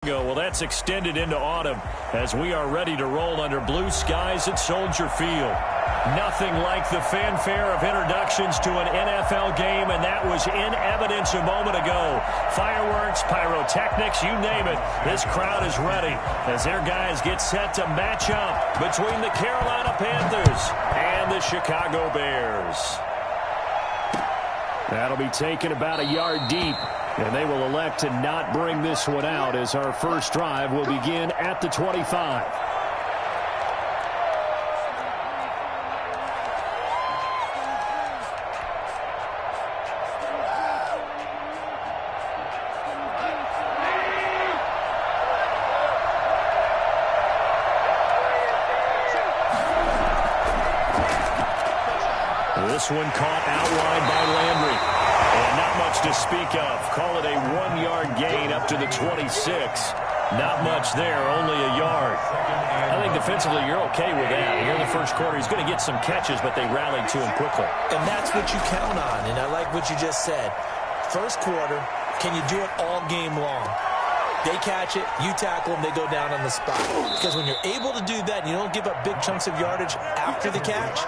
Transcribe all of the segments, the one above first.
Well, that's extended into autumn as we are ready to roll under blue skies at Soldier Field. Nothing like the fanfare of introductions to an NFL game, and that was in evidence a moment ago. Fireworks, pyrotechnics, you name it. This crowd is ready as their guys get set to match up between the Carolina Panthers and the Chicago Bears. That'll be taken about a yard deep, and they will elect to not bring this one out as our first drive will begin at the 25. This one caught out wide by Landry. And not much to speak of. Call it a 1-yard gain up to the 26. Not much there, only a yard. I think defensively you're okay with that. Here in the first quarter, he's going to get some catches, but they rallied to him quickly. And that's what you count on, and I like what you just said. First quarter, can you do it all game long? They catch it, you tackle them, they go down on the spot. Because when you're able to do that and you don't give up big chunks of yardage after the catch,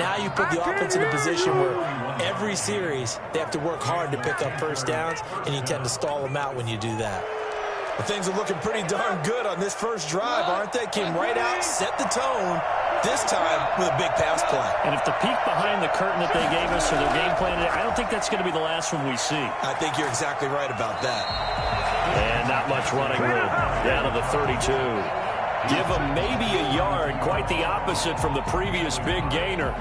now you put the offense in a position where every series they have to work hard to pick up first downs, and you tend to stall them out when you do that. Well, things are looking pretty darn good on this first drive, aren't they? Came right out, set the tone, this time with a big pass play. And if the peek behind the curtain that they gave us or their game plan, I don't think that's going to be the last one we see. I think you're exactly right about that. And not much running room. Down to the 32. Give them maybe a yard. Quite the opposite from the previous big gainer.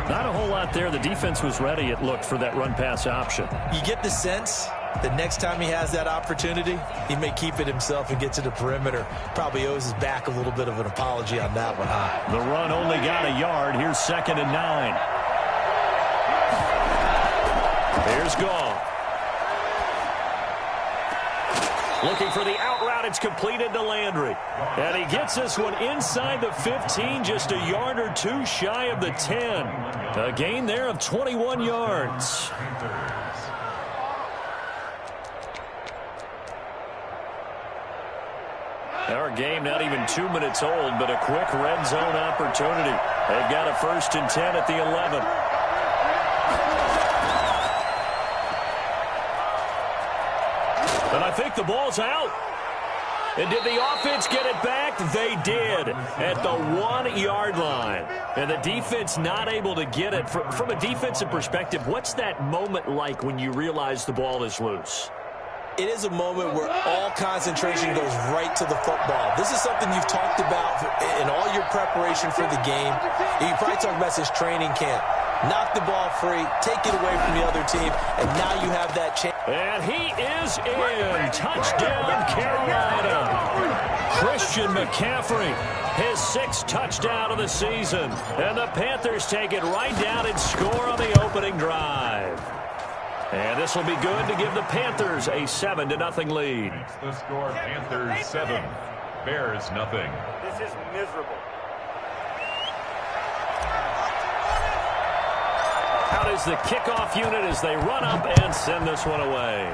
Not a whole lot there. The defense was ready, it looked, for that run-pass option. You get the sense that next time he has that opportunity, he may keep it himself and get to the perimeter. Probably owes his back a little bit of an apology on that one, huh? The run only got a yard. Here's 2nd and 9. Here's Goff. Looking for the out route. It's completed to Landry. And he gets this one inside the 15, just a yard or two shy of the 10. A gain there of 21 yards. Our game not even 2 minutes old, but a quick red zone opportunity. They've got a 1st and 10 at the 11. And I think the ball's out. And did the offense get it back? They did at the 1-yard line. And the defense not able to get it. From a defensive perspective, what's that moment like when you realize the ball is loose? It is a moment where all concentration goes right to the football. This is something you've talked about in all your preparation for the game. You probably talked about this training camp. Knock the ball free, take it away from the other team, and now you have that chance. And he is in. Touchdown, Carolina. Christian McCaffrey, his 6th touchdown of the season. And the Panthers take it right down and score on the opening drive. And this will be good to give the Panthers a 7-0 lead. That's the score. Panthers 7, Bears nothing. This is miserable. Out is the kickoff unit as they run up and send this one away.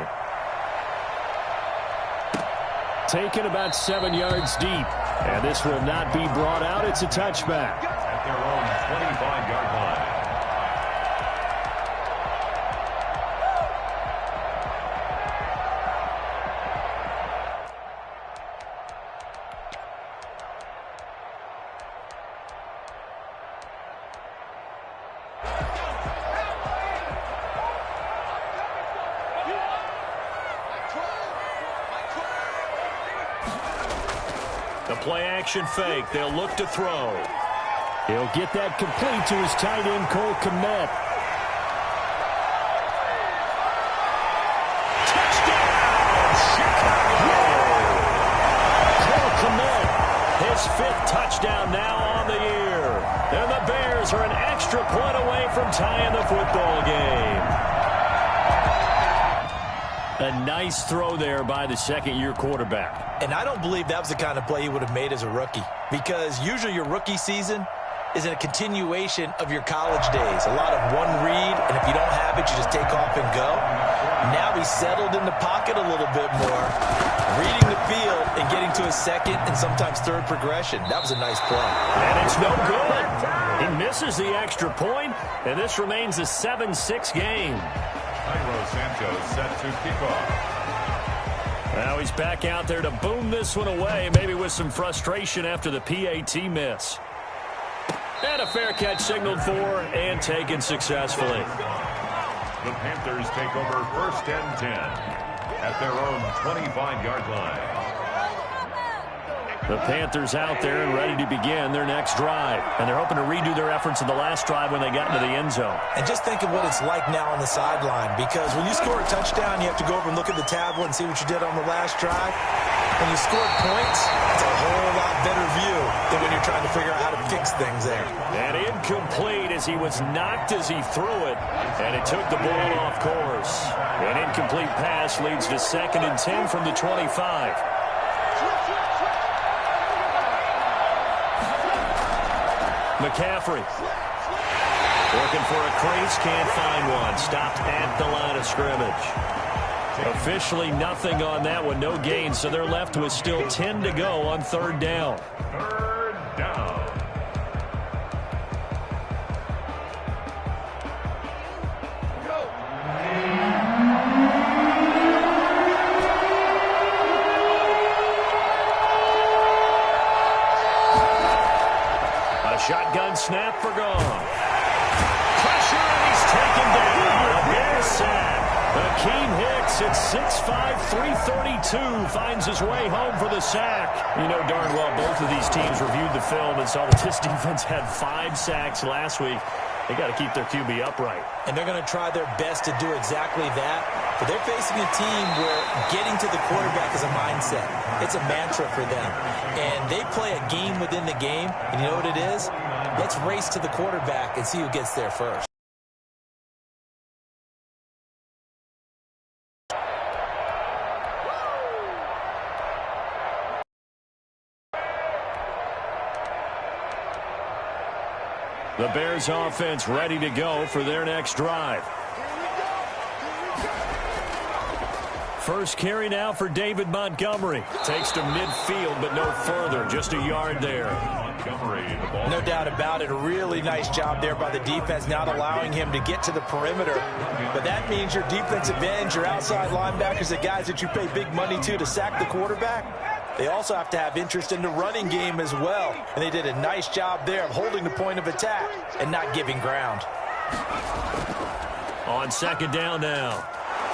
Taken about 7 yards deep. And this will not be brought out. It's a touchback. At their own 25-yard line. The play-action fake. They'll look to throw. He'll get that complete to his tight end, Cole Kmet. Touchdown, Chicago! Cole Kmet, his 5th touchdown now on the year. And the Bears are an extra point away from tying the football game. A nice throw there by the 2nd-year quarterback. And I don't believe that was the kind of play he would have made as a rookie. Because usually your rookie season is a continuation of your college days. A lot of one read, and if you don't have it, you just take off and go. Now he's settled in the pocket a little bit more, reading the field and getting to his second and sometimes third progression. That was a nice play. And it's no good. He misses the extra point, and this remains a 7-6 game. Jairo Santos set to kick off. Now he's back out there to boom this one away, maybe with some frustration after the PAT miss. And a fair catch signaled for and taken successfully. The Panthers take over 1st and 10 at their own 25-yard line. The Panthers out there and ready to begin their next drive. And they're hoping to redo their efforts in the last drive when they got into the end zone. And just think of what it's like now on the sideline, because when you score a touchdown, you have to go over and look at the tablet and see what you did on the last drive. When you scored points, it's a whole lot better view than when you're trying to figure out how to fix things there. And incomplete as he was knocked as he threw it. And it took the ball off course. An incomplete pass leads to 2nd and 10 from the 25. McCaffrey looking for a crease, can't find one. Stopped at the line of scrimmage. Officially nothing on that one, no gain, so they're left with still 10 to go on 3rd down. 3rd down. Shotgun snap for gone. Pressure, and he's taken down. A Bears sack. Akeem Hicks at 6'5", 332 finds his way home for the sack. You know darn well both of these teams reviewed the film and saw that this defense had 5 sacks last week. They got to keep their QB upright. And they're going to try their best to do exactly that. But they're facing a team where getting to the quarterback is a mindset. It's a mantra for them. And they play a game within the game. And you know what it is? Let's race to the quarterback and see who gets there first. The Bears offense ready to go for their next drive. First carry now for David Montgomery. Takes to midfield, but no further. Just a yard there. Montgomery, the ball. No doubt about it. A really nice job there by the defense, not allowing him to get to the perimeter. But that means your defensive ends, your outside linebackers, the guys that you pay big money to sack the quarterback, they also have to have interest in the running game as well. And they did a nice job there of holding the point of attack and not giving ground. On 2nd down now.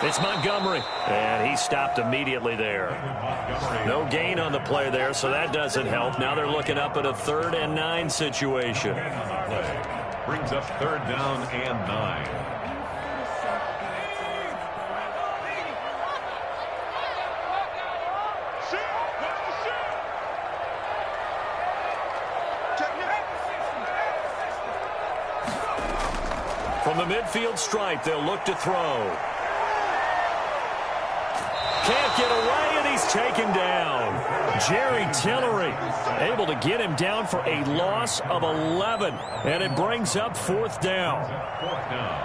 It's Montgomery. And he stopped immediately there. No gain on the play there, so that doesn't help. Now they're looking up at a 3rd and 9 situation. Brings up 3rd down and 9. From the midfield stripe, they'll look to throw. Can't get away, and he's taken down. Jerry Tillery able to get him down for a loss of 11. And it brings up 4th down. 4th down.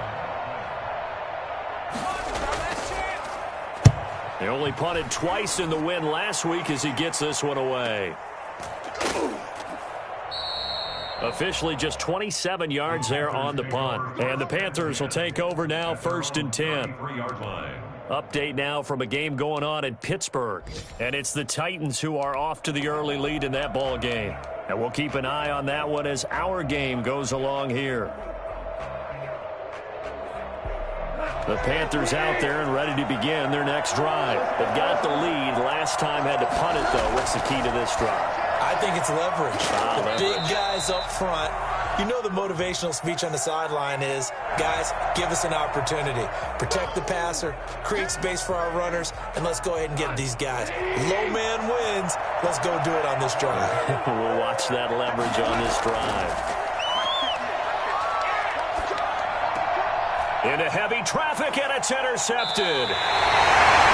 They only punted twice in the win last week as he gets this one away. Officially just 27 yards there on the punt. And the Panthers will take over now, 1st and 10. 3-yard line. Update now from a game going on in Pittsburgh. And it's the Titans who are off to the early lead in that ball game. And we'll keep an eye on that one as our game goes along here. The Panthers out there and ready to begin their next drive. They've got the lead. Last time had to punt it, though. What's the key to this drive? I think it's leverage. The leverage. Big guys up front. You know the motivational speech on the sideline is, guys, give us an opportunity. Protect the passer, create space for our runners, and let's go ahead and get these guys. Low man wins. Let's go do it on this drive. We'll watch that leverage on this drive. Into heavy traffic, and it's intercepted.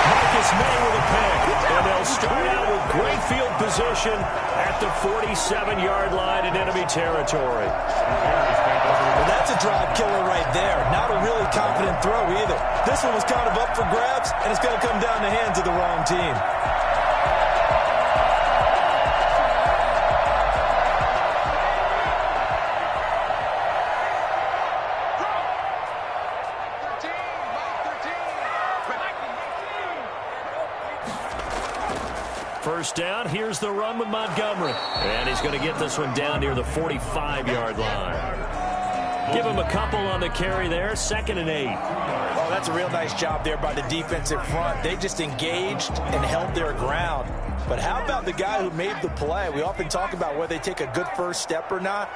Marcus May with a pick. And they'll start out with great field position. position at the 47-yard line in enemy territory. Well, that's a drive killer right there. Not a really confident throw either. This one was kind of up for grabs, and it's going to come down the hands of the wrong team. First down, here's the run with Montgomery. And he's going to get this one down near the 45-yard line. Give him a couple on the carry there, 2nd and 8. Oh, that's a real nice job there by the defensive front. They just engaged and held their ground. But how about the guy who made the play? We often talk about whether they take a good first step or not.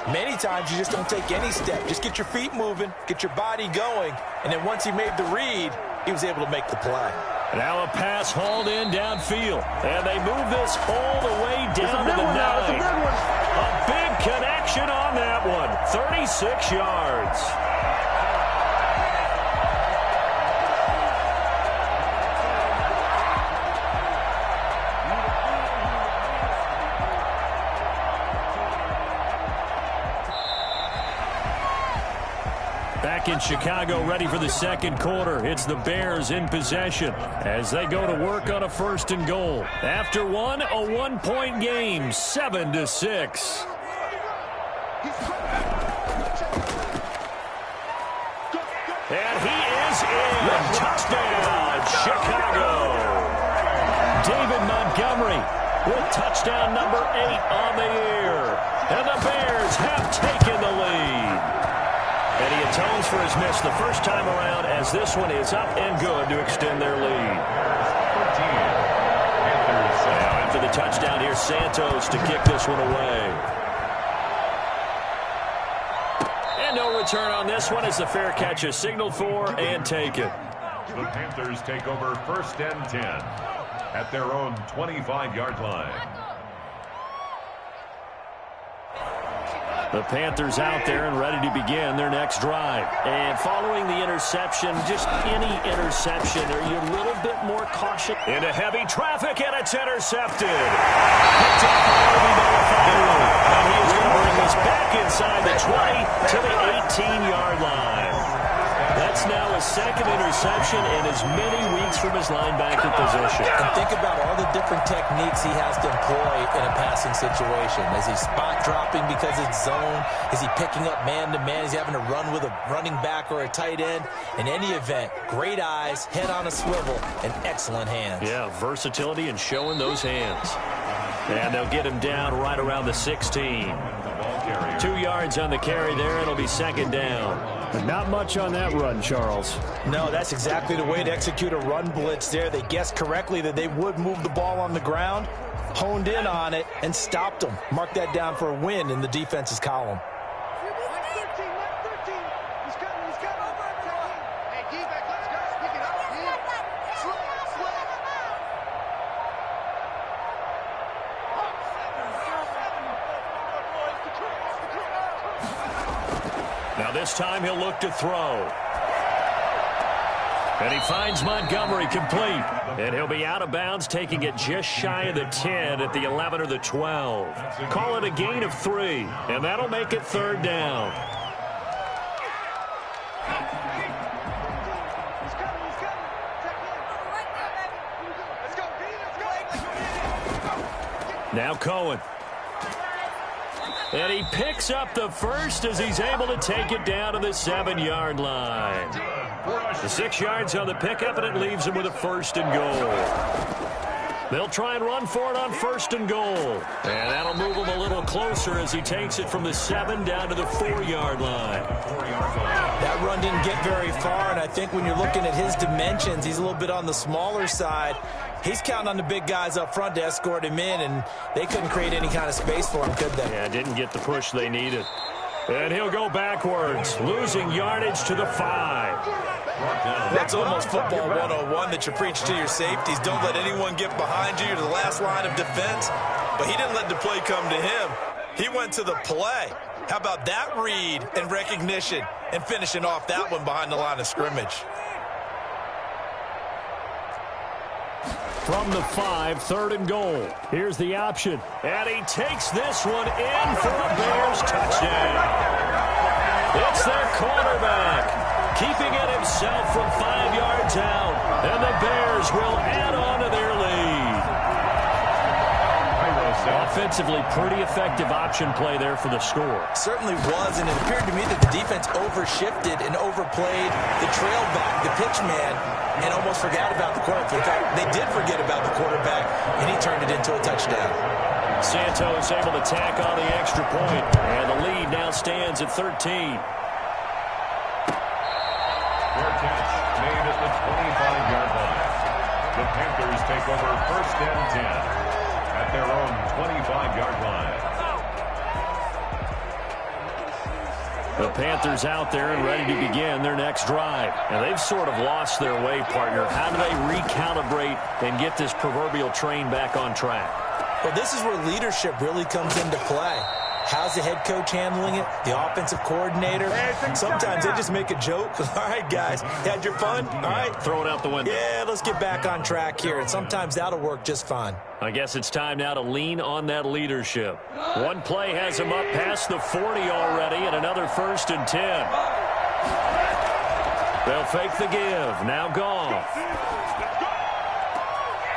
Many times you just don't take any step. Just get your feet moving, get your body going, and then once he made the read, he was able to make the play. Now a pass hauled in downfield. And they move this all the way down to the 9. A big connection on that one. 36 yards. Back in Chicago, ready for the second quarter. It's the Bears in possession as they go to work on a 1st and goal. After one, a 1-point game, 7-6. And he is in. Touchdown, Chicago. David Montgomery with touchdown number 8 on the year. And the Bears have taken the lead. And he atones for his miss the first time around as this one is up and good to extend their lead. Now after the touchdown, here's Santos to kick this one away. And no return on this one as the fair catch is signaled for and taken. The Panthers take over 1st and 10 at their own 25-yard line. The Panthers out there and ready to begin their next drive. And following the interception, just any interception, are you a little bit more cautious? Into heavy traffic, and it's intercepted. Picked up by Obi Melifonwu. And he is going to bring this back inside the 20 to the 18-yard line. That's now his 2nd interception in as many weeks from his linebacker position. And think about all the different techniques he has to employ in a passing situation. Is he spot dropping because it's zone? Is he picking up man-to-man? Is he having to run with a running back or a tight end? In any event, great eyes, head on a swivel, and excellent hands. Yeah, versatility and showing those hands. And they'll get him down right around the 16. 2 yards on the carry there. It'll be 2nd down. But not much on that run, Charles. No, that's exactly the way to execute a run blitz there. They guessed correctly that they would move the ball on the ground, honed in on it, and stopped them. Mark that down for a win in the defense's column. Now this time he'll look to throw. And he finds Montgomery complete. And he'll be out of bounds, taking it just shy of the 10 at the 11 or the 12. Call it a gain of 3, and that'll make it 3rd down. Now Cohen. And he picks up the first as he's able to take it down to the 7-yard line. The 6 yards on the pickup, and it leaves him with a 1st and goal. They'll try and run for it on 1st and goal. And that'll move him a little closer as he takes it from the 7 down to the 4-yard line. That run didn't get very far, and I think when you're looking at his dimensions, he's a little bit on the smaller side. He's counting on the big guys up front to escort him in, and they couldn't create any kind of space for him, could they? Yeah, didn't get the push they needed. And he'll go backwards, losing yardage to the 5. That's almost football 101 that you preach to your safeties. Don't let anyone get behind you. You're the last line of defense. But he didn't let the play come to him. He went to the play. How about that read and recognition and finishing off that one behind the line of scrimmage? From the 5, 3rd and goal. Here's the option. And he takes this one in for a Bears touchdown. It's their quarterback, keeping it himself from 5 yards out. And the Bears will add on to their lead. Offensively, pretty effective option play there for the score. Certainly was, and it appeared to me that the defense overshifted and overplayed the trail back, the pitch man, and almost forgot about the quarterback. In fact, they did forget about the quarterback, and he turned it into a touchdown. Santos able to tack on the extra point, and the lead now stands at 13. Fair catch made at the 25-yard line. The Panthers take over 1st and 10 at their own 25-yard line. The Panthers out there and ready to begin their next drive. And they've sort of lost their way, partner. How do they recalibrate and get this proverbial train back on track? Well, this is where leadership really comes into play. How's the head coach handling it? The offensive coordinator? Sometimes they just make a joke. All right, guys, had your fun? All right. Throw it out the window. Yeah, let's get back on track here. And sometimes that'll work just fine. I guess it's time now to lean on that leadership. One play has him up past the 40 already, and another 1st and 10. They'll fake the give. Now Goff.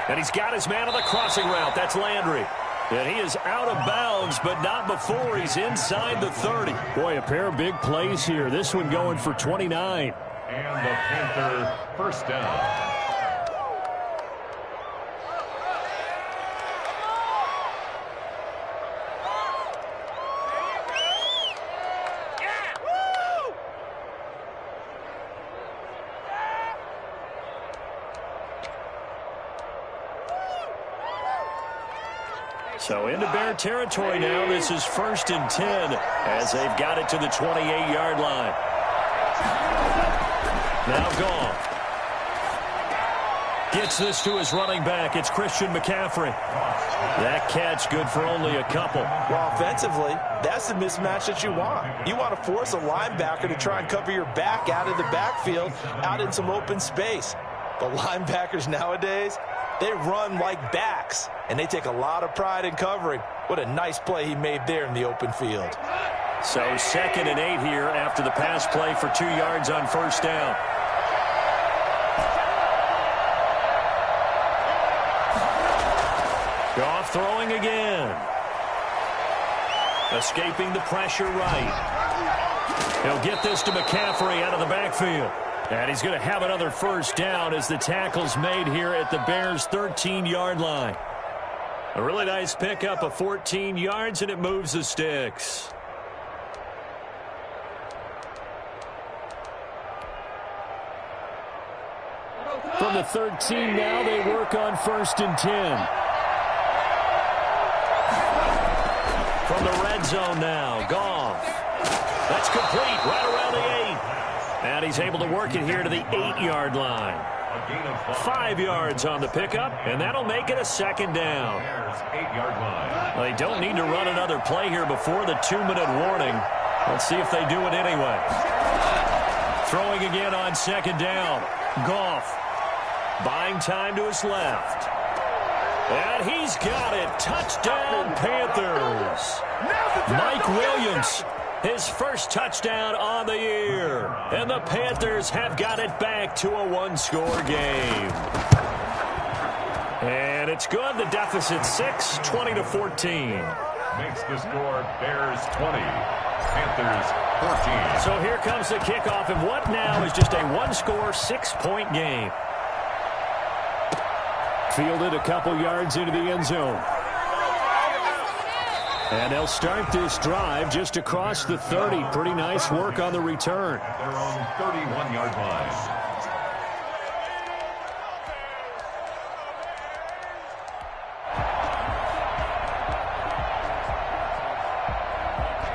And he's got his man on the crossing route. That's Landry. And he is out of bounds, but not before he's inside the 30. Boy, a pair of big plays here. This one going for 29. And the Panther 1st down. So into Bear territory now. This is 1st and 10 as they've got it to the 28-yard line. Now Goff gets this to his running back. It's Christian McCaffrey. That catch good for only a couple. Well, offensively, that's the mismatch that you want. You want to force a linebacker to try and cover your back out of the backfield, out in some open space. The linebackers nowadays, they run like backs, and they take a lot of pride in covering. What a nice play he made there in the open field. So 2nd and 8 here after the pass play for 2 yards on 1st down. Goff throwing again. Escaping the pressure right. He'll get this to McCaffrey out of the backfield. And he's going to have another 1st down as the tackle's made here at the Bears' 13-yard line. A really nice pickup of 14 yards, and it moves the sticks. From the 13 now, they work on 1st and 10. From the red zone now, Goff. That's complete right around the 8. And he's able to work it here to the 8-yard line. 5 yards on the pickup, and that'll make it a 2nd down. Well, they don't need to run another play here before the 2-minute warning. Let's see if they do it anyway. Throwing again on 2nd down. Goff buying time to his left. And he's got it. Touchdown, Panthers. Mike Williams, his 1st touchdown on the year. And the Panthers have got it back to a 1-score game. And it's good. The deficit 6, 20-14. Makes the score Bears 20, Panthers 14. So here comes the kickoff, and what now is just a 1-score, 6-point game. Fielded a couple yards into the end zone. And they'll start this drive just across the 30. Pretty nice work on the return. At their own 31-yard line.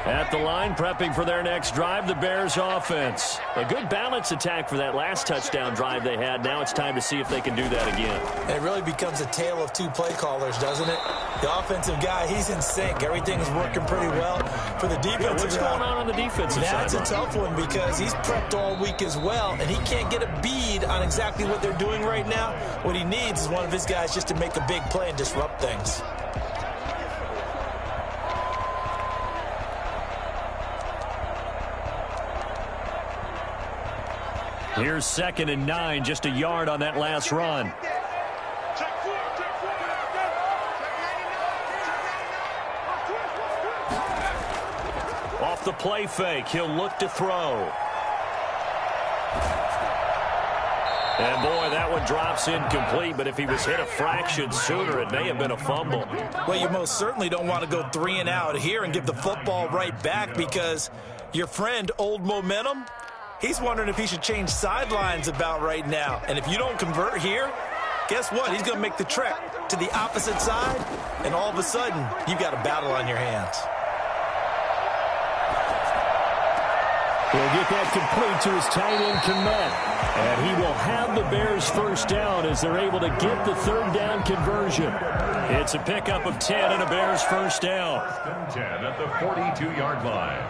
At the line, prepping for their next drive, the Bears offense. A good balanced attack for that last touchdown drive they had. Now it's time to see if they can do that again. It really becomes a tale of two play callers, doesn't it? The offensive guy, he's in sync. Everything is working pretty well. For the defensive What's going on the defensive side? That's a tough one because he's prepped all week as well, and he can't get a bead on exactly what they're doing right now. What he needs is one of his guys just to make a big play and disrupt things. Here's 2nd and 9, just a yard on that last run. Off the play fake, he'll look to throw. And boy, that one drops incomplete, but if he was hit a fraction sooner, it may have been a fumble. Well, you most certainly don't want to go 3 and out here and give the football right back because your friend, Old Momentum, he's wondering if he should change sidelines about right now. And if you don't convert here, guess what? He's going to make the trek to the opposite side, and all of a sudden, you've got a battle on your hands. He'll get that complete to his tight end, Kmet. And he will have the Bears first down as they're able to get the 3rd down conversion. It's a pickup of 10 and a Bears first down. 10 at the 42-yard line.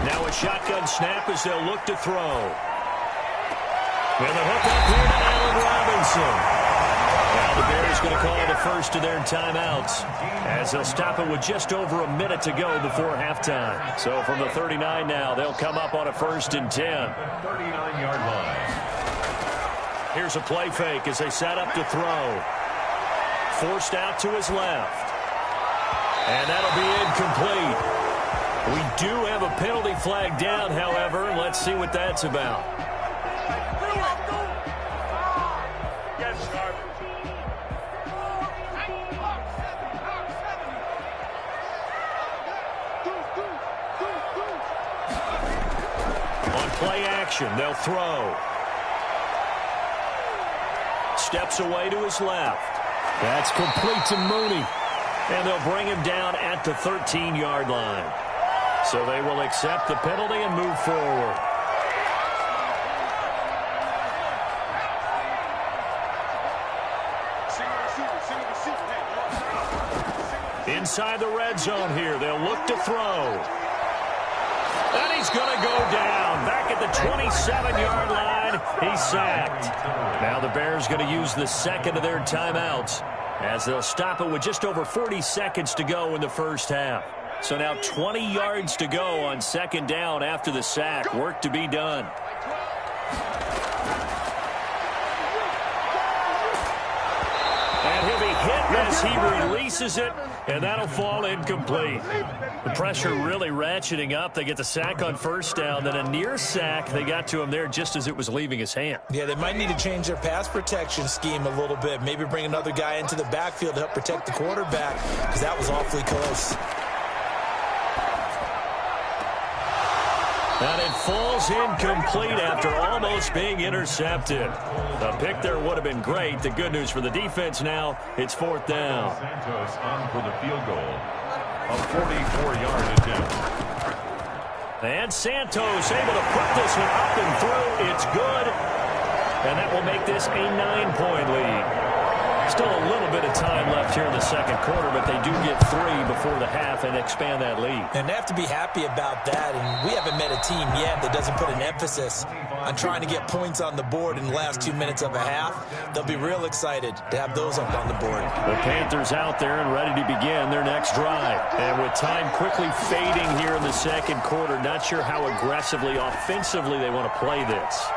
Now a shotgun snap as they'll look to throw. And the hook up here to Allen Robinson. Now the Bears going to call the first of their timeouts as they'll stop it with just over a minute to go before halftime. So from the 39 now, they'll come up on a 1st and 10. 39-yard line. Here's a play fake as they set up to throw. Forced out to his left. And that'll be incomplete. We do have a penalty flag down, however. Let's see what that's about. On play action, they'll throw. Steps away to his left. That's complete to Mooney. And they'll bring him down at the 13-yard line. So they will accept the penalty and move forward. Inside the red zone here, they'll look to throw. And he's going to go down. Back at the 27-yard line, he's sacked. Now the Bears going to use the 2nd of their timeouts as they'll stop it with just over 40 seconds to go in the first half. So now 20 yards to go on 2nd down after the sack. Work to be done. And he'll be hit as he releases it, and that'll fall incomplete. The pressure really ratcheting up. They get the sack on 1st down, then a near sack. They got to him there just as it was leaving his hand. Yeah, they might need to change their pass protection scheme a little bit. Maybe bring another guy into the backfield to help protect the quarterback because that was awfully close. And it falls incomplete after almost being intercepted. A pick there would have been great. The good news for the defense now, it's 4th down. Santos on for the field goal. A 44-yard attempt. And Santos able to put this one up and through. It's good. And that will make this a 9-point lead. Still a little bit of time left here in the 2nd quarter, but they do get 3 before the half and expand that lead. And they have to be happy about that. And we haven't met a team yet that doesn't put an emphasis on trying to get points on the board in the last 2 minutes of a half. They'll be real excited to have those up on the board. The Panthers out there and ready to begin their next drive. And with time quickly fading here in the 2nd quarter, not sure how aggressively, offensively they want to play this.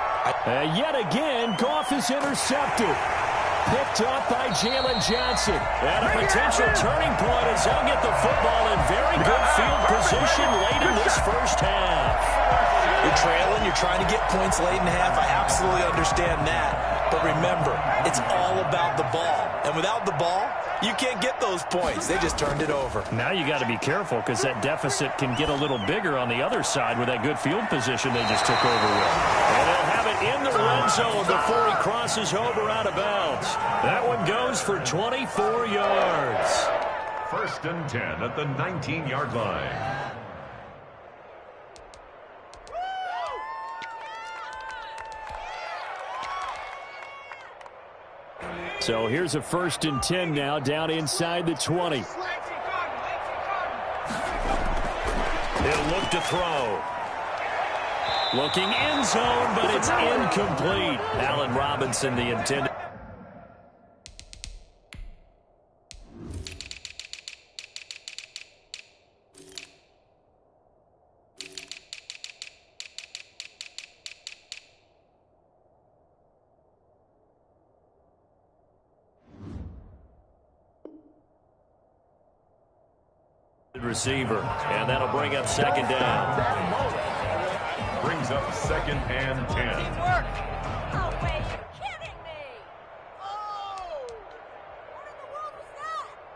Yet again, Goff is intercepted. Picked up by Jalen Johnson. And a potential turning point as they'll get the football in very good field position late in this first half. You're trailing, you're trying to get points late in the half. I absolutely understand that. But remember, it's all about the ball. And without the ball, you can't get those points. They just turned it over. Now you got to be careful because that deficit can get a little bigger on the other side with that good field position they just took over with. And they'll have it in the red zone before he crosses over out of bounds. That one goes for 24 yards. First and 10 at the 19-yard line. So here's a first and 10 now, down inside the 20. He'll look to throw. Looking end zone, but it's incomplete. Allen Robinson, the intended. Receiver, and that'll bring up second down. Brings up second and 10. Oh, wait, you're kidding me. Oh, what in the world was that?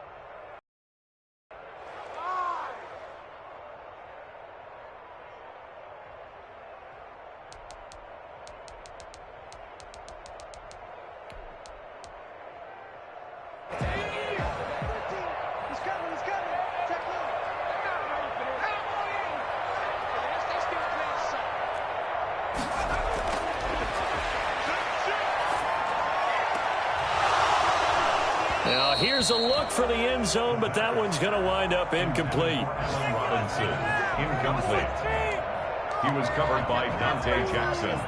Now here's a look for the end zone, but that one's going to wind up incomplete. Robinson, incomplete. He was covered by Dante Jackson.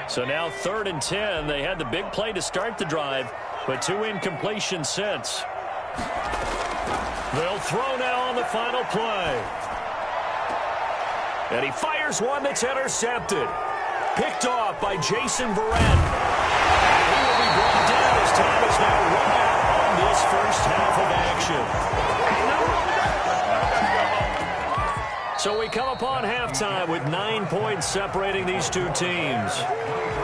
So now 3rd and 10. They had the big play to start the drive, but 2 incompletions since. They'll throw now on the final play. And he fires one that's intercepted. Picked off by Jason Verrett. He will be brought down as time is now run out on this first half of action. So we come upon halftime with 9 points separating these two teams.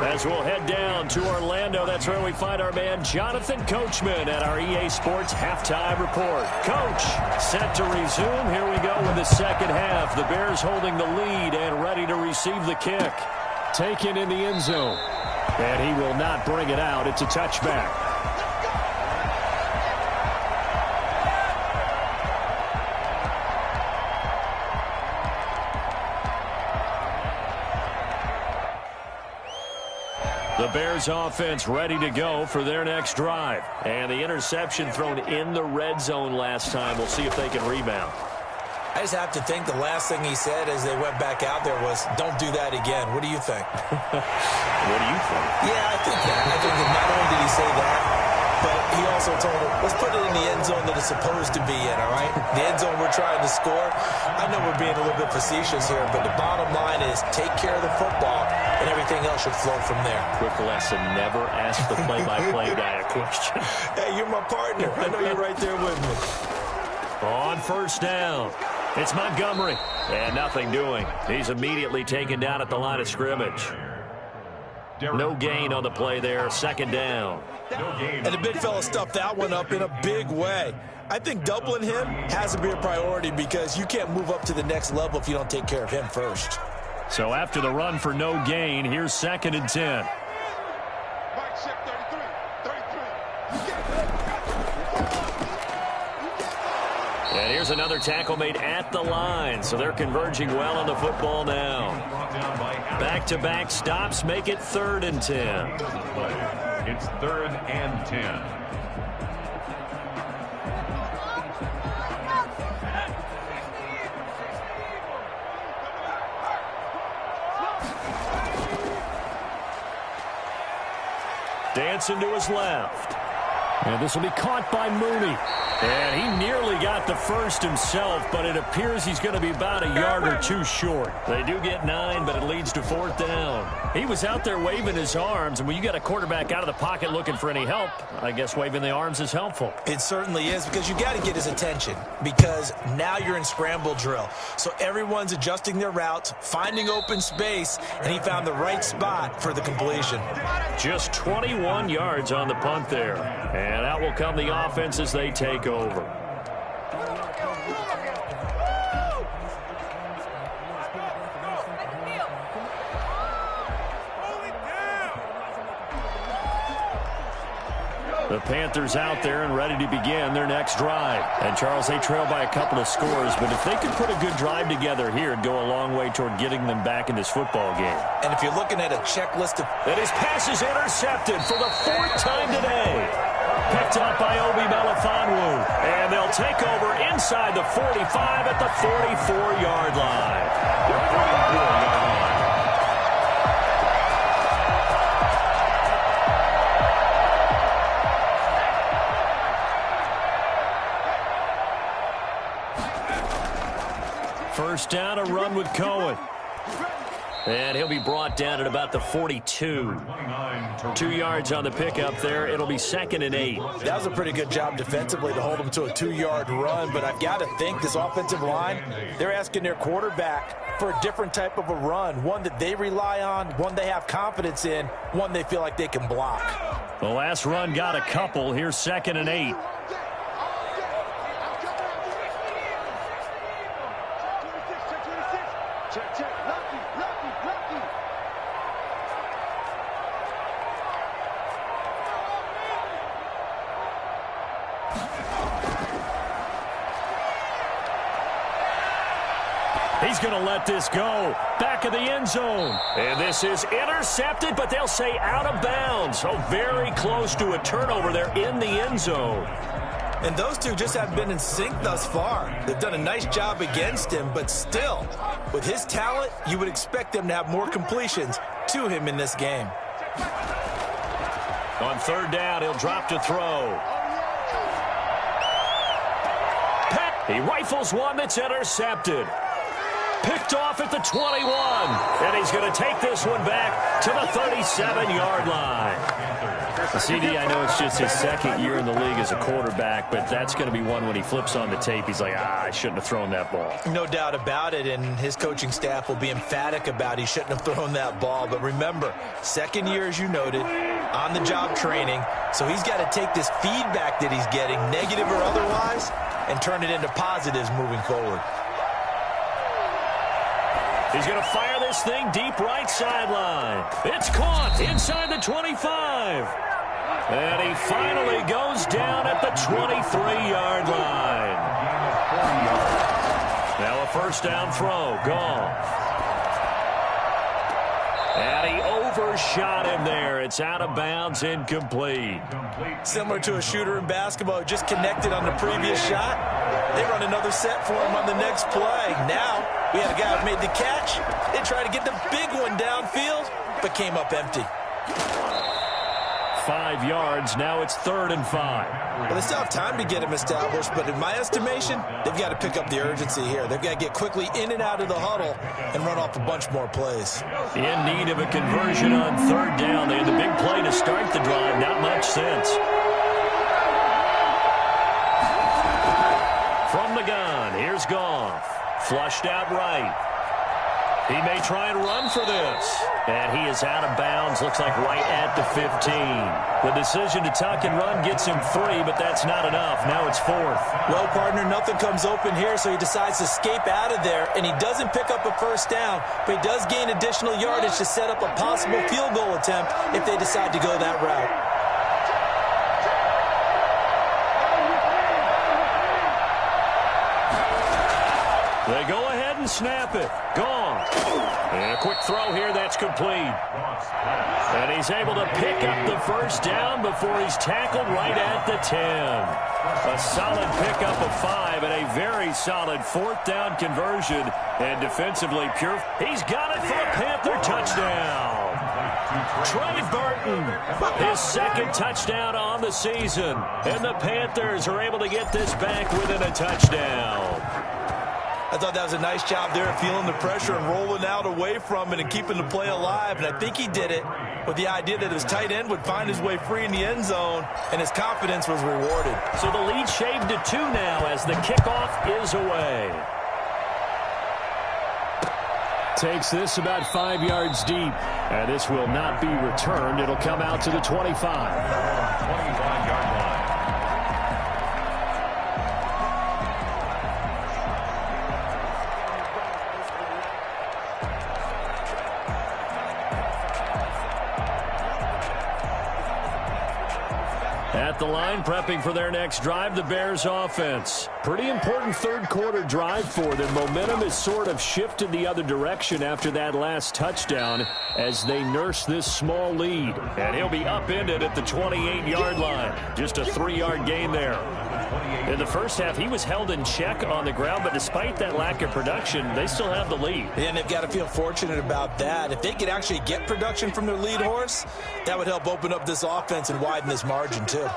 As we'll head down to Orlando, that's where we find our man Jonathan Coachman at our EA Sports Halftime Report. Coach, set to resume. Here we go with the second half. The Bears holding the lead and ready to receive the kick. Taken in the end zone. And he will not bring it out. It's a touchback. The Bears offense ready to go for their next drive. And the interception thrown in the red zone last time. We'll see if they can rebound. I just have to think the last thing he said as they went back out there was, don't do that again. What do you think? What do you think? Yeah, I think that. I think that not only did he say that, but he also told him, let's put it in the end zone that it's supposed to be in, all right? The end zone we're trying to score. I know we're being a little bit facetious here, but the bottom line is take care of the football, and everything else should flow from there. Quick lesson, never ask the play-by-play guy a question. Hey, you're my partner. I know you're right there with me. On first down, it's Montgomery. And nothing doing. He's immediately taken down at the line of scrimmage. No gain on the play there. Second down. And the big fella stuffed that one up in a big way. I think doubling him has to be a priority because you can't move up to the next level if you don't take care of him first. So after the run for no gain, here's 2nd and 10. And here's another tackle made at the line. So they're converging well on the football now. Back-to-back stops make it 3rd and 10. It's 3rd and 10. Dancing to his left. And this will be caught by Mooney. And he nearly got the first himself, but it appears he's going to be about a yard or two short. They do get 9, but it leads to 4th down. He was out there waving his arms, and when you got a quarterback out of the pocket looking for any help, I guess waving the arms is helpful. It certainly is, because you got to get his attention, because now you're in scramble drill. So everyone's adjusting their routes, finding open space, and he found the right spot for the completion. Just 21 yards on the punt there. And out will come the offense as they take over. The Panthers out there and ready to begin their next drive. And, Charles, they trail by a couple of scores, but if they could put a good drive together here, it'd go a long way toward getting them back in this football game. And if you're looking at a checklist of... And his pass is intercepted for the 4th time today. Picked up by Obi Melifonwu. And they'll take over inside the 45 at the 44-yard line. First down, a run with Cohen. And he'll be brought down at about the 42. 2 yards on the pickup there. It'll be 2nd and 8. That was a pretty good job defensively to hold him to a 2-yard run, but I've got to think this offensive line, they're asking their quarterback for a different type of a run, one that they rely on, one they have confidence in, one they feel like they can block. The last run got a couple. Here's 2nd and 8. He's going to let this go. Back of the end zone. And this is intercepted, but they'll say out of bounds. So very close to a turnover there in the end zone. And those two just haven't been in sync thus far. They've done a nice job against him, but still, with his talent, you would expect them to have more completions to him in this game. On 3rd down, he'll drop to throw. He rifles one that's intercepted. Picked off at the 21. And he's going to take this one back to the 37-yard line. CD, I know it's just his 2nd year in the league as a quarterback, but that's going to be one when he flips on the tape. He's like, I shouldn't have thrown that ball. No doubt about it, and his coaching staff will be emphatic about he shouldn't have thrown that ball. But remember, 2nd year, as you noted, on-the-job training, so he's got to take this feedback that he's getting, negative or otherwise, and turn it into positives moving forward. He's going to fire this thing deep right sideline. It's caught inside the 25. And he finally goes down at the 23-yard line. Now a first down throw. Goff. And he overshot him there. It's out of bounds, incomplete. Similar to a shooter in basketball, just connected on the previous shot. They run another set for him on the next play. Now, we had a guy who made the catch. They tried to get the big one downfield, but came up empty. 5 yards. Now it's 3rd and 5. Well, they still have time to get him established, but in my estimation, they've got to pick up the urgency here. They've got to get quickly in and out of the huddle and run off a bunch more plays. In need of a conversion on 3rd down. They had the big play to start the drive. Not much sense. From the gun, here's Goff. Flushed out right. He may try and run for this. And he is out of bounds, looks like right at the 15. The decision to tuck and run gets him 3, but that's not enough. Now it's 4th. Well, partner, nothing comes open here, so he decides to escape out of there, and he doesn't pick up a first down, but he does gain additional yardage to set up a possible field goal attempt if they decide to go that route. They go ahead and snap it. Gone. And a quick throw here. That's complete. And he's able to pick up the first down before he's tackled right at the 10. A solid pickup of 5 and a very solid 4th down conversion. And defensively pure. He's got it for a Panther touchdown. Trey Burton, his 2nd touchdown on the season. And the Panthers are able to get this back within a touchdown. I thought that was a nice job there, feeling the pressure and rolling out away from it and keeping the play alive. And I think he did it with the idea that his tight end would find his way free in the end zone, and his confidence was rewarded. So the lead shaved to 2 now as the kickoff is away. Takes this about 5 yards deep, and this will not be returned. It'll come out to the 25. 25-yard line. At the line, prepping for their next drive, the Bears offense. Pretty important third quarter drive for them. Momentum has sort of shifted the other direction after that last touchdown as they nurse this small lead. And he'll be upended at the 28-yard line. Just a 3-yard gain there. In the first half, he was held in check on the ground, but despite that lack of production, they still have the lead. And they've got to feel fortunate about that. If they could actually get production from their lead horse, that would help open up this offense and widen this margin too. And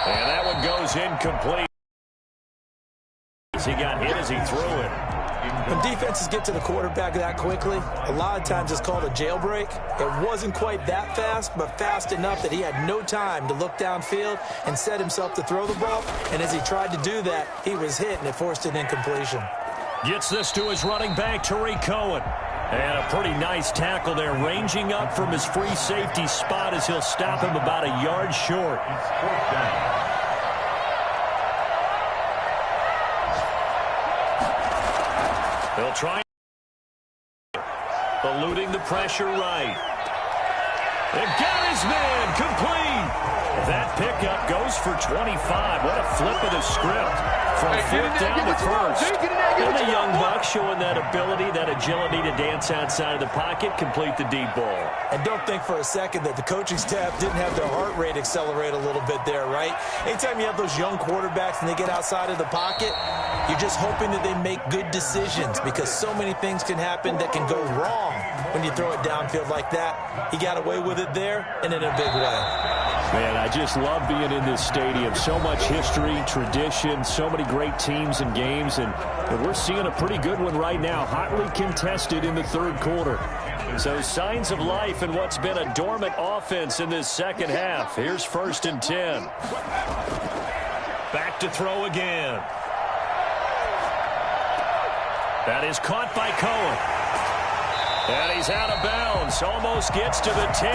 that one goes incomplete. He got hit as he threw it. When defenses get to the quarterback that quickly, a lot of times it's called a jailbreak. It wasn't quite that fast, but fast enough that he had no time to look downfield and set himself to throw the ball. And as he tried to do that, he was hit, and it forced an incompletion. Gets this to his running back, Tariq Cohen. And a pretty nice tackle there, ranging up from his free safety spot as he'll stop him about a yard short. They'll try, eluding the pressure right. They've got his man complete. That pickup goes for 25. What a flip of the script from fourth down to first. And the young buck showing that ability, that agility to dance outside of the pocket, complete the deep ball. And don't think for a second that the coaching staff didn't have their heart rate accelerate a little bit there, right? Anytime you have those young quarterbacks and they get outside of the pocket, you're just hoping that they make good decisions because so many things can happen that can go wrong when you throw it downfield like that. He got away with it there and in a big way. Man, I just love being in this stadium. So much history, tradition, so many great teams and games, and we're seeing a pretty good one right now, hotly contested in the third quarter. So signs of life in what's been a dormant offense in this second half. Here's 1st and 10. Back to throw again. That is caught by Cohen. And he's out of bounds. Almost gets to the 10.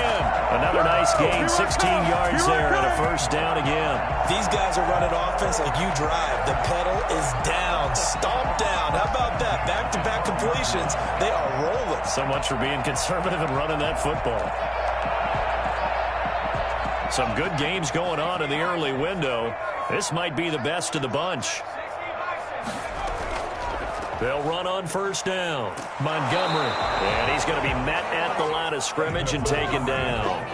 Another nice gain, 16 yards there, and a first down again. These guys are running offense like you drive. The pedal is down, stomp down. How about that? Back-to-back completions. They are rolling. So much for being conservative and running that football. Some good games going on in the early window. This might be the best of the bunch. They'll run on first down. Montgomery. And he's going to be met at the line of scrimmage and taken down.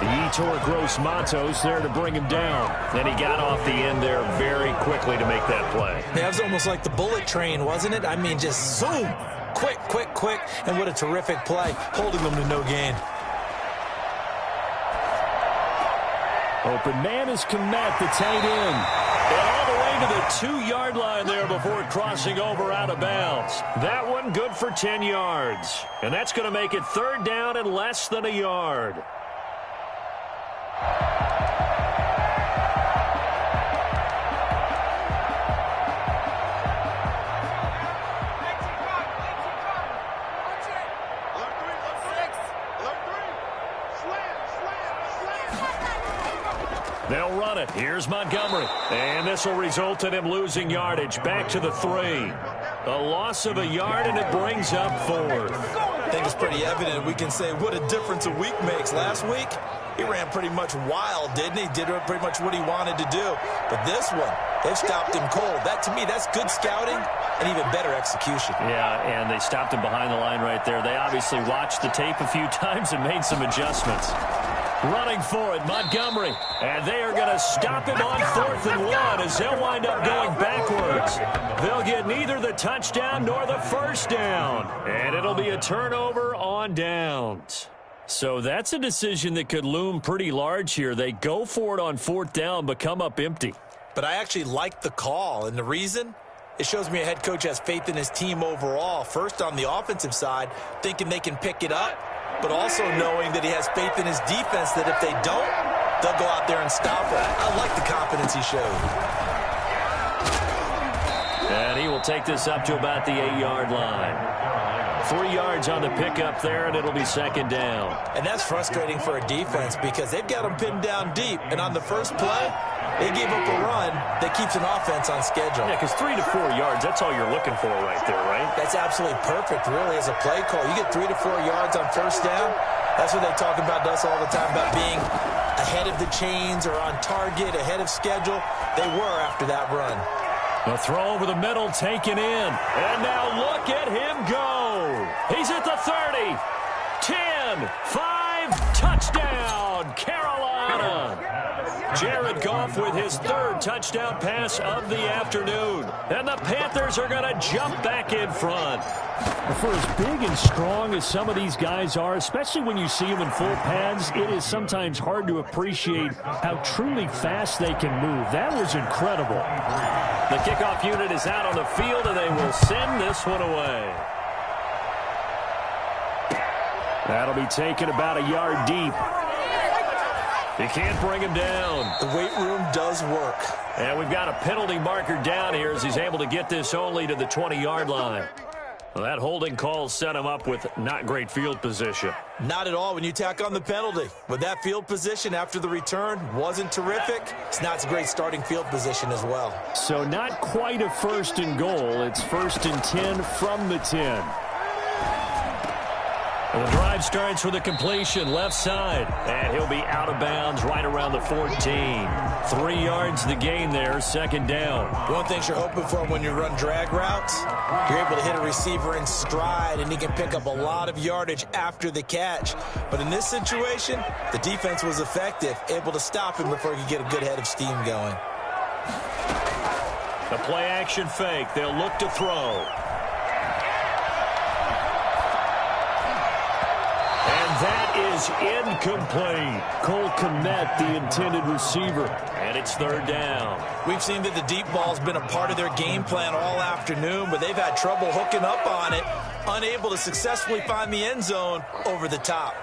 Yetur Gross-Matos there to bring him down. And he got off the end there very quickly to make that play. That was almost like the bullet train, wasn't it? I mean, just zoom. Quick, quick, quick. And what a terrific play, holding them to no gain. Open man is Kmet, the tight end. And all the way to the 2-yard line there before crossing over out of bounds. That one good for 10 yards. And that's going to make it 3rd down and less than a yard. They'll run it. Here's Montgomery. And this will result in him losing yardage. Back to the 3. A loss of a yard, and it brings up 4th. I think it's pretty evident. We can say what a difference a week makes. Last week, he ran pretty much wild, didn't he? Did pretty much what he wanted to do. But this one, they've stopped him cold. That, to me, that's good scouting and even better execution. Yeah, and they stopped him behind the line right there. They obviously watched the tape a few times and made some adjustments. Running for it, Montgomery. And they are going to stop him on 4th and 1 as they'll wind up going backwards. They'll get neither the touchdown nor the first down. And it'll be a turnover on downs. So that's a decision that could loom pretty large here. They go for it on 4th down, but come up empty. But I actually like the call, and the reason? It shows me a head coach has faith in his team overall. First on the offensive side, thinking they can pick it up, but also knowing that he has faith in his defense that if they don't, they'll go out there and stop it. I like the confidence he showed. And he will take this up to about the 8-yard line. 3 yards on the pickup there, and it'll be 2nd down. And that's frustrating for a defense because they've got them pinned down deep. And on the first play, They gave up a run that keeps an offense on schedule. Yeah, because 3 to 4 yards, that's all you're looking for right there, right? That's absolutely perfect, really, as a play call. You get 3 to 4 yards on first down. That's what they talk about to us all the time, about being ahead of the chains or on target, ahead of schedule. They were after that run. The throw over the middle taken in. And now look at him go. He's at the 30. 10, 5, touchdown, Carolina. Jared Goff with his 3rd touchdown pass of the afternoon. And the Panthers are going to jump back in front. For as big and strong as some of these guys are, especially when you see them in full pads, it is sometimes hard to appreciate how truly fast they can move. That was incredible. The kickoff unit is out on the field, and they will send this one away. That'll be taken about a yard deep. You can't bring him down. The weight room does work. And we've got a penalty marker down here as he's able to get this only to the 20-yard line. Well, that holding call set him up with not great field position. Not at all when you tack on the penalty. But that field position after the return wasn't terrific. It's not a great starting field position as well. So not quite a 1st and goal. It's 1st and 10 from the 10. And the drive starts with a completion left side. And he'll be out of bounds right around the 14. 3 yards the gain there, 2nd down. One thing you're hoping for when you run drag routes, you're able to hit a receiver in stride, and he can pick up a lot of yardage after the catch. But in this situation, the defense was effective, able to stop him before he could get a good head of steam going. The play action fake. They'll look to throw. That is incomplete. Cole Kmet, the intended receiver. And it's 3rd down. We've seen that the deep ball's been a part of their game plan all afternoon, but they've had trouble hooking up on it, unable to successfully find the end zone over the top.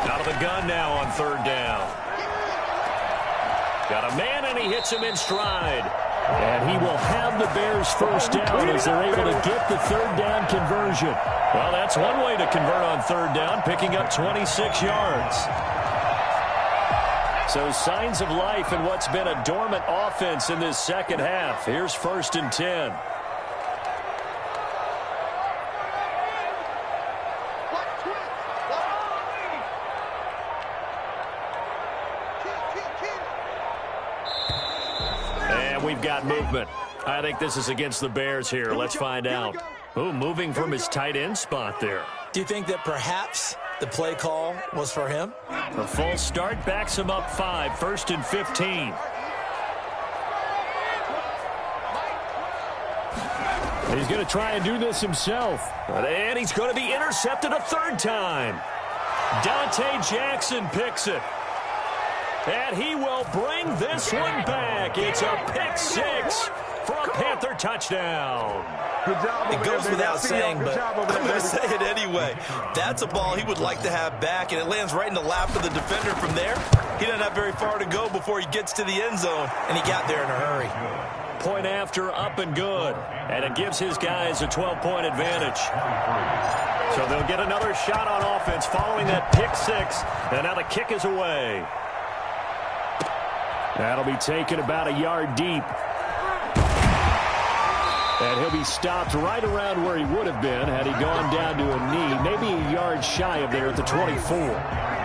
Out of the gun now on 3rd down. Got a man, and he hits him in stride. And he will have the Bears' 1st down as they're able to get the 3rd down conversion. Well, that's one way to convert on 3rd down, picking up 26 yards. So signs of life in what's been a dormant offense in this 2nd half. Here's 1st and 10. And we've got movement. I think this is against the Bears here. Let's find out. Ooh, moving from his tight end spot there. Do you think that perhaps the play call was for him? The false start backs him up 5, 1st and 15. He's going to try and do this himself. And he's going to be intercepted a 3rd time. Dante Jackson picks it. And he will bring this one back. It's a pick 6 for a Panther touchdown. It goes without saying, but I'm going to say it anyway. That's a ball he would like to have back, and it lands right in the lap of the defender from there. He doesn't have very far to go before he gets to the end zone, and he got there in a hurry. Point after, up and good. And it gives his guys a 12-point advantage. So they'll get another shot on offense following that pick 6. And now the kick is away. That'll be taken about a yard deep. And he'll be stopped right around where he would have been had he gone down to a knee, maybe a yard shy of there at the 24.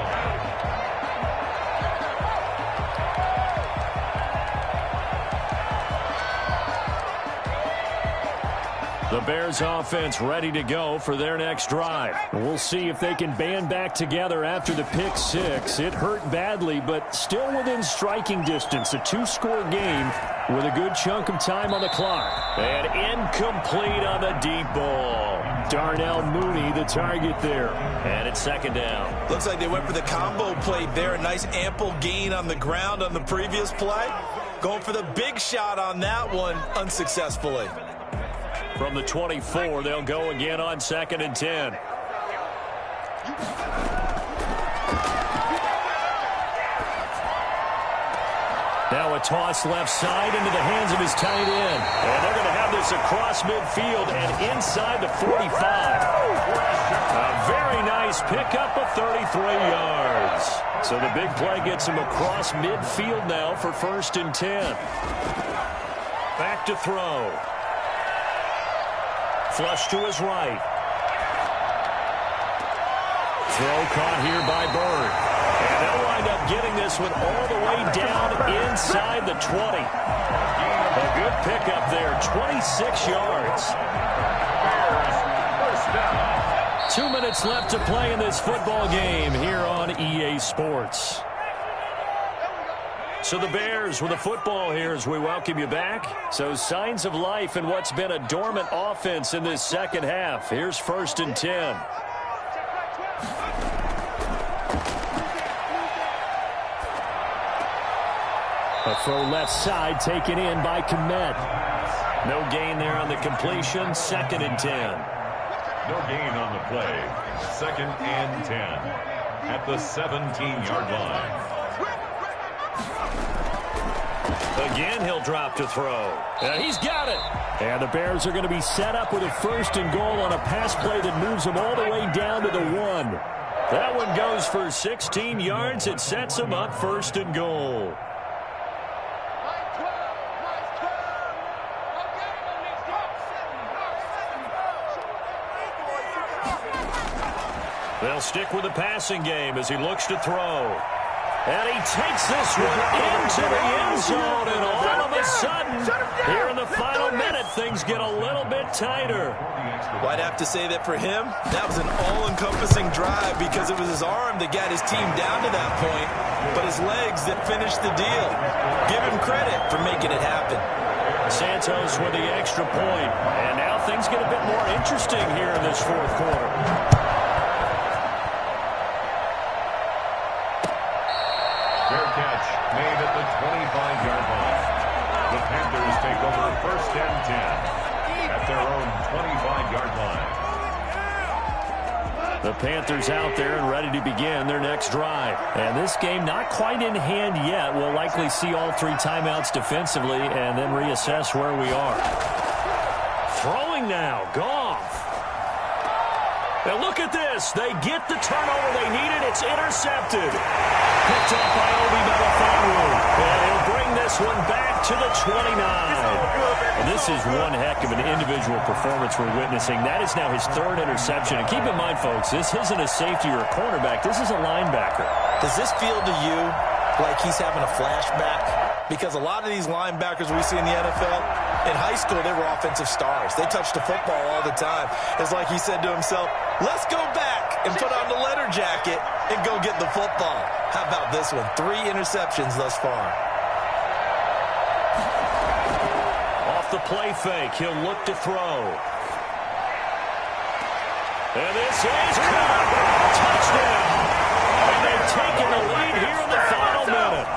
The Bears offense ready to go for their next drive. We'll see if they can band back together after the pick 6. It hurt badly, but still within striking distance. A 2-score game with a good chunk of time on the clock. And incomplete on the deep ball. Darnell Mooney, the target there. And it's 2nd down. Looks like they went for the combo play there. A nice ample gain on the ground on the previous play. Going for the big shot on that one unsuccessfully. From the 24, they'll go again on 2nd and 10. Now a toss left side into the hands of his tight end. And they're going to have this across midfield and inside the 45. A very nice pickup of 33 yards. So the big play gets him across midfield now for 1st and 10. Back to throw. Flush to his right. Throw caught here by Bird. And they'll wind up getting this one all the way down inside the 20. A good pickup there, 26 yards. 2 minutes left to play in this football game here on EA Sports. So the Bears with the football here as we welcome you back. So signs of life in what's been a dormant offense in this second half. Here's 1st and 10. A throw left side taken in by Kmet. No gain there on the completion. 2nd and 10. No gain on the play. 2nd and 10 at the 17-yard line. Again, he'll drop to throw. And he's got it. And the Bears are going to be set up with a 1st and goal on a pass play that moves them all the way down to the 1. That one goes for 16 yards. It sets them up 1st and goal. They'll stick with the passing game as he looks to throw. And he takes this one into the end zone, and all of a sudden, here in the final minute, things get a little bit tighter. Well, I'd have to say that for him, that was an all-encompassing drive because it was his arm that got his team down to that point, but his legs that finished the deal. Give him credit for making it happen. Santos with the extra point, and now things get a bit more interesting here in this 4th quarter. Fair catch made at the 25-yard line. The Panthers take over 1st and 10 at their own 25-yard line. The Panthers out there and ready to begin their next drive. And this game not quite in hand yet. We'll likely see all 3 timeouts defensively and then reassess where we are. Throwing now, Goff. And look at this. They get the turnover they needed. It's intercepted. Picked up by Obi Melifonwu. And he'll bring this one back to the 29. And this is one heck of an individual performance we're witnessing. That is now his 3rd interception. And keep in mind, folks, this isn't a safety or a cornerback. This is a linebacker. Does this feel to you like he's having a flashback? Because a lot of these linebackers we see in the NFL, in high school, they were offensive stars. They touched the football all the time. It's like he said to himself, let's go back and put on the letter jacket and go get the football. How about this one? 3 interceptions thus far. Off the play fake, he'll look to throw. And this is caught. Touchdown. And they've taken the lead here in the final minute.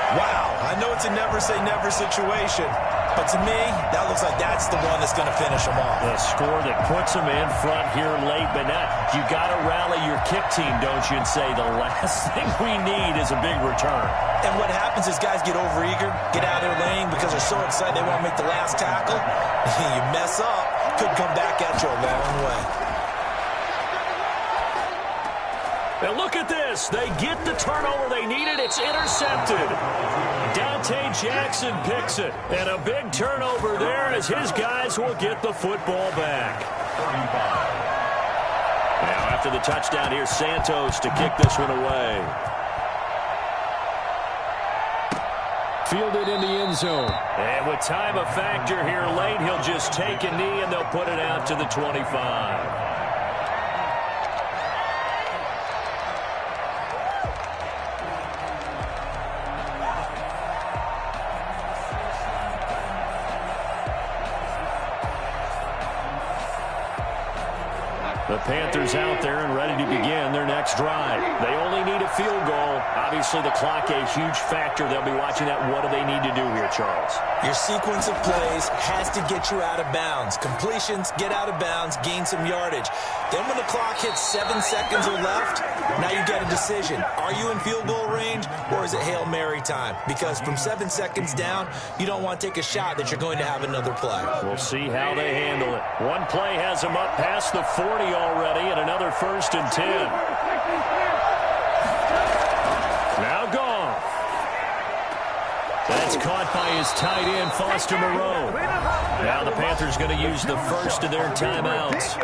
Wow, I know it's a never-say-never situation, but to me, that looks like that's the one that's going to finish them off. The score that puts them in front here late, but now you got to rally your kick team, don't you, and say the last thing we need is a big return. And what happens is guys get overeager, get out of their lane because they're so excited they want to make the last tackle. You mess up, could come back at you a long way. And look at this. They get the turnover they needed. It's intercepted. Dante Jackson picks it. And a big turnover there as his guys will get the football back. Now after the touchdown, here's Santos to kick this one away. Fielded in the end zone. And with time a factor here late, he'll just take a knee and they'll put it out to the 25. The Panthers out there and ready to begin their next drive. They only need a field goal. Obviously, the clock a huge factor. They'll be watching that. What do they need to do here, Charles? Your sequence of plays has to get you out of bounds. Completions, get out of bounds, gain some yardage. Then when the clock hits 7 seconds or left, now you got to decide decision. Are you in field goal range, or is it Hail Mary time? Because from 7 seconds down, you don't want to take a shot that you're going to have another play. We'll see how they handle it. One play has them up past the 40 already, and another 1st and 10. Now Goff. That's caught by his tight end, Foster Moreau. Now the Panthers going to use the first of their timeouts,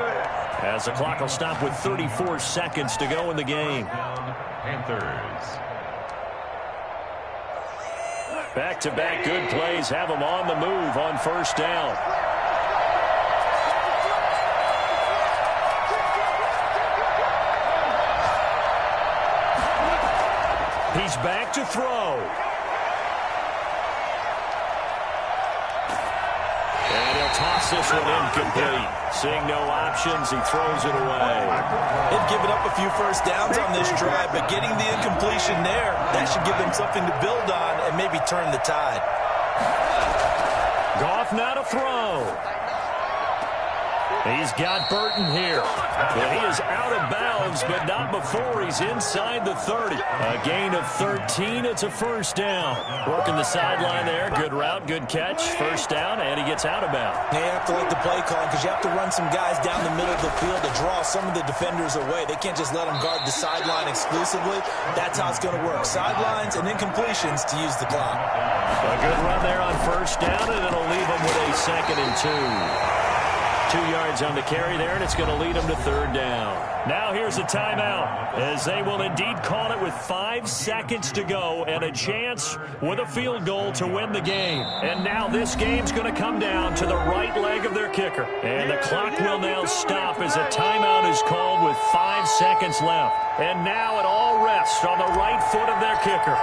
as the clock will stop with 34 seconds to go in the game. Panthers. Back-to-back good plays have them on the move on 1st down. He's back to throw. And he'll toss this one incomplete. Seeing no options, he throws it away. They've given up a few first downs on this drive, but getting the incompletion there, that should give them something to build on and maybe turn the tide. Goff now to throw. He's got Burton here. Well, he is out of bounds, but not before he's inside the 30. A gain of 13. It's a 1st down. Working the sideline there. Good route, good catch. 1st down, and he gets out of bounds. They have to like the play call because you have to run some guys down the middle of the field to draw some of the defenders away. They can't just let them guard the sideline exclusively. That's how it's going to work. Sidelines and incompletions to use the clock. A good run there on 1st down, and it'll leave them with a 2nd and 2. 2 yards on the carry there, and it's going to lead them to 3rd down. Now here's a timeout, as they will indeed call it with 5 seconds to go and a chance with a field goal to win the game. And now this game's going to come down to the right leg of their kicker. And the clock will now stop as a timeout is called with 5 seconds left. And now it all rests on the right foot of their kicker.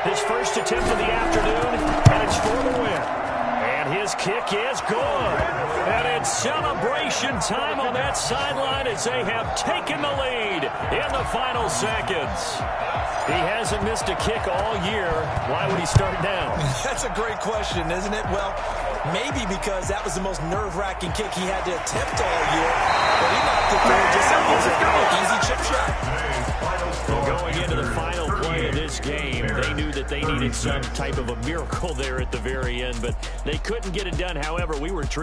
His first attempt of the afternoon, and it's for the win. And his kick is good. And it's celebration time on that sideline as they have taken the lead in the final seconds. He hasn't missed a kick all year. Why would he start now? That's a great question, isn't it? Well, maybe because that was the most nerve-wracking kick he had to attempt all year. But he knocked it through just like it was an easy chip shot. Going into the final play of this game, they knew that they needed some type of a miracle there at the very end, but they couldn't get it done. However, we were treated